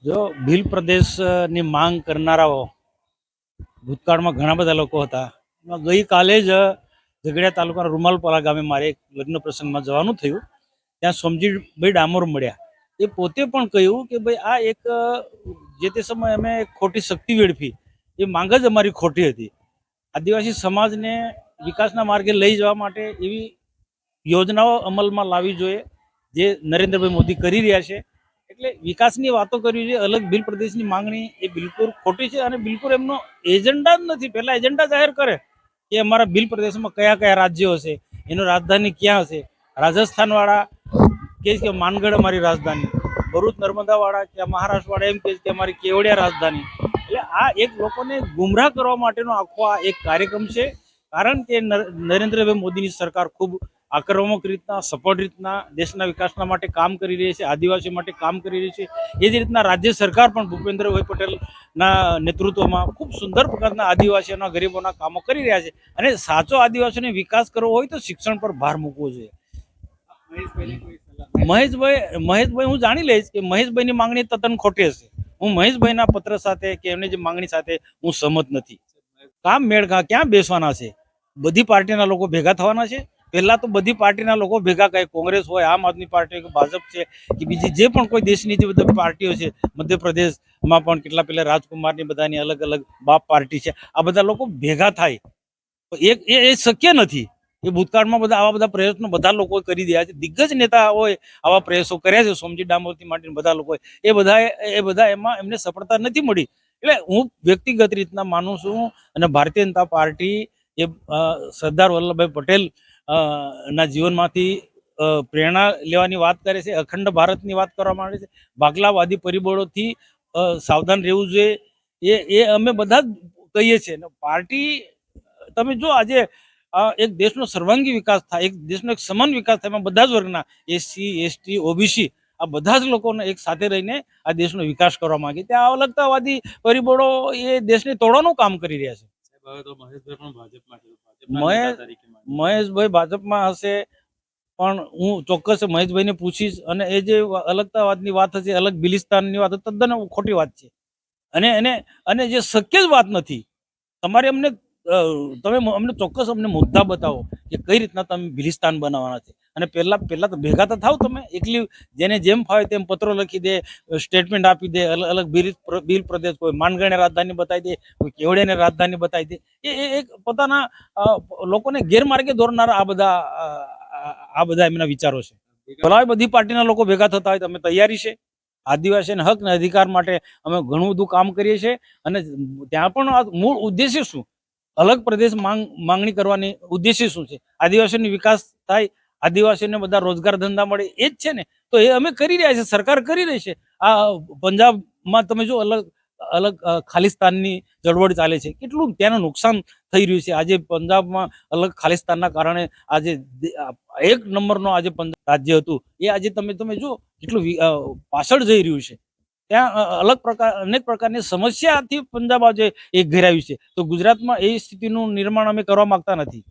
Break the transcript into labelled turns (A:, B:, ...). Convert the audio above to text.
A: જો ભીલ પ્રદેશની માંગ કરનારાઓ ભૂતકાળમાં ઘણા બધા લોકો હતા. એમાં ગઈકાલે જ ઝઘડિયા તાલુકાના રૂમાલપરા ગામે મારે એક લગ્ન પ્રસંગમાં જવાનું થયું. ત્યાં સોમજીભાઈ ડામોર મળ્યા. એ પોતે પણ કહ્યું કે ભાઈ આ એક જે તે સમયે અમે ખોટી શક્તિ વેડફી, એ માંગ જ અમારી ખોટી હતી. આદિવાસી સમાજને વિકાસના માર્ગે લઈ જવા માટે એવી યોજનાઓ અમલમાં લાવવી જોઈએ જે નરેન્દ્રભાઈ મોદી કરી રહ્યા છે. એટલે વિકાસની વાતો કરવી જોઈએ. અલગ ભીલ પ્રદેશની માંગણી એ બિલકુલ ખોટી છે અને બિલકુલ એમનો એજન્ડા જ નથી. પહેલા એજન્ડા જાહેર કરે કે અમારા ભીલ પ્રદેશમાં કયા કયા રાજ્યો હશે, એનું રાજધાની ક્યાં હશે. રાજસ્થાન વાળા કે માનગઢ અમારી રાજધાની, ભરૂચ નર્મદા વાળા કે મહારાષ્ટ્ર વાળા એમ કે અમારી કેવડિયા રાજધાની. એટલે આ એક લોકોને ગુમરાહ કરવા માટેનો આખો આ એક કાર્યક્રમ છે. કારણ કે નરેન્દ્રભાઈ મોદીની સરકાર ખૂબ આક્રમક રીતના, સપોર્ટ રીતના દેશના વિકાસના માટે કામ કરી રહી છે, આદિવાસીઓ માટે કામ કરી રહી છે. એ જ રીતના રાજ્ય સરકાર પણ ભૂપેન્દ્રભાઈ પટેલના નેતૃત્વમાં ખૂબ સુંદર પ્રકારના આદિવાસીઓના ગરીબોના કામો કરી રહ્યા છે. અને સાચો આદિવાસીઓને વિકાસ કરવો હોય તો શિક્ષણ પર ભાર મૂકવો જોઈએ. મહેશભાઈ હું જાણી લઈશ કે મહેશભાઈની માંગણી તદ્દન ખોટી હશે. હું મહેશભાઈના પત્ર સાથે કે એમની જે માંગણી સાથે હું સહમત નથી. કામ મેળ ક્યાં બેસવાના છે? બધી પાર્ટીના લોકો ભેગા થવાના છે. પહેલા તો બધી પાર્ટીના લોકો ભેગા કહે, કોંગ્રેસ હોય, આમ આદમી પાર્ટી હોય, ભાજપ છે કે બીજી જે પણ કોઈ દેશની જે બધી પાર્ટીઓ છે, મધ્યપ્રદેશમાં પણ કેટલા પેલા રાજકુમારની બધાની અલગ અલગ બાપ પાર્ટી છે, આ બધા લોકો ભેગા થાય એક એ શક્ય નથી. એ ભૂતકાળમાં બધા આવા બધા પ્રયત્નો બધા લોકો કરી રહ્યા છે. દિગ્ગજ નેતા હોય આવા પ્રયાસો કર્યા છે, સોમજી ડામોરથી માંડીને બધા લોકોએ, એ બધા એમાં એમને સફળતા નથી મળી. એટલે હું વ્યક્તિગત રીતના માનું છું અને ભારતીય જનતા પાર્ટી એ સરદાર વલ્લભભાઈ પટેલ ના જીવનમાંથી પ્રેરણા લેવાની વાત કરે છે. અખંડ ભારતની વાત કરવામાં આવે છે. ભાગલાવાદી પરિબળોથી સાવધાન રહેવું જોઈએ. એ અમે બધા જ કહીએ છીએ. પાર્ટી તમે જો આજે એક દેશનો સર્વાંગી વિકાસ થાય, એક દેશનો એક સમાન વિકાસ થાય, એમાં બધા જ વર્ગના એસસી, એસટી, ઓબીસી આ બધા જ લોકોને એક સાથે રહીને આ દેશનો વિકાસ કરવા માંગે. ત્યાં અલગતાવાદી પરિબળો એ દેશને તોડવાનું કામ કરી રહ્યા છે. મહેશભાઈ ભાજપમાં હશે, પણ હું ચોક્કસ મહેશભાઈને પૂછીશ. અને એ જે અલગતાવાદની વાત હશે, અલગ બિલિસ્તાનની વાત તદ્દન ખોટી વાત છે. અને જે શક્ય જ વાત નથી. તમારે તમે અમને ચોક્કસ મુદ્દા બતાવો કે કઈ રીતના તમે બિલિસ્તાન બનાવવાના છે. અને પહેલા તો ભેગા તો થાવ. તમે એકલી જેને જેમ ફાવે તેમ પત્રો લખી દે, સ્ટેટમેન્ટ આપી દે, અલગ અલગ ભીલ પ્રદેશ, કોઈ માનગઢને રાજધાની બતાવી દે, કોઈ કેવડિયાને રાજધાની બતાવી દે. એ એક પોતાના લોકોને ગેરમાર્ગે દોરનારા આ બધા એમના વિચારો છે. ભલા બધી પાર્ટીના લોકો ભેગા થતા હોય તો અમે તૈયારી છે. આદિવાસીના હક અને અધિકાર માટે અમે ઘણું બધું કામ કરીએ છીએ. અને ત્યાં પણ મૂળ ઉદ્દેશ્ય શું, અલગ પ્રદેશ માંગણી કરવાની ઉદ્દેશ્ય શું છે? આદિવાસીનો વિકાસ થાય, આદિવાસીઓને બધા રોજગાર ધંધા મળે, એ જ છે ને. તો એ અમે કરી રહ્યા છીએ, સરકાર કરી રહી છે. આ પંજાબમાં તમે જો અલગ અલગ ખાલિસ્તાનની ચળવળ ચાલે છે, કેટલું ત્યાંનું નુકસાન થઈ રહ્યું છે. આજે પંજાબમાં અલગ ખાલિસ્તાનના કારણે આજે એક નંબરનો આજે પંજાબ રાજ્ય હતું, એ આજે તમે જો કેટલું પાછળ જઈ રહ્યું છે. ત્યાં અનેક પ્રકારની સમસ્યાથી પંજાબ આજે એક ઘેરાયું છે. તો ગુજરાતમાં એ સ્થિતિનું નિર્માણ અમે કરવા માંગતા નથી.